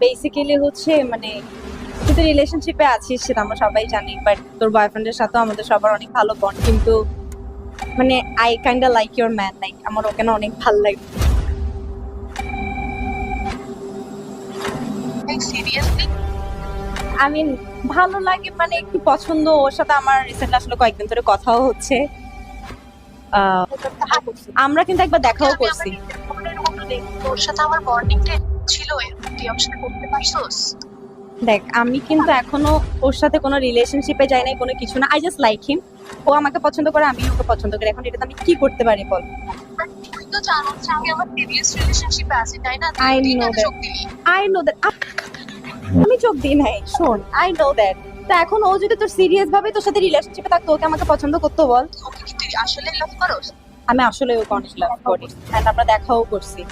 Basically হচ্ছে মানে তুই তো রিলেশনশিপে আছিস সেটা আমরা সবাই জানি, বাট তোর বয়ফ্রেন্ডের সাথেও আমাদের সবার অনেক ভালো বন্ড, কিন্তু মানে I kinda like your man, like আমার ওকে না অনেক ভালো লাগে। সিরিয়াসলি? আই মিন ভালো লাগে মানে একটু পছন্দ, ওর সাথে আমার রিসেন্টলি আসলে কয়েকদিন ধরে কথাও হচ্ছে। আমরা কিন্তু একবার দেখাও করছি। তোর সাথে আমার বন্ডিংটা ছিল, তুই আমার সাথে করতে পারছস? দেখ আমি কিন্তু এখনো ওর সাথে কোনো রিলেশনশিপে যাই নাই, কোনো কিছু না, আই জাস্ট লাইক হিম। ও আমাকে পছন্দ করে, আমি ওকে পছন্দ করি, এখন এটাতে আমি কি করতে পারি বল? তুই তো জানো যে আমি আমার সিরিয়াস রিলেশনশিপে আছি, তাই না? I তুই know কেন that. যোগ দিলি? I know that. আমি চোখ দিই নাই, শোন, আই নো দ্যাট। তো এখন ও যদি তোর সিরিয়াস ভাবে তোর সাথে রিলেশনশিপে থাকতো, ওকে আমাকে পছন্দ করতো বল? ওকে কি তুই আসলে লাভ করস? আমি আসলে ওকে অনেক লাভ করি, এন্ড আমরা দেখাও করছি।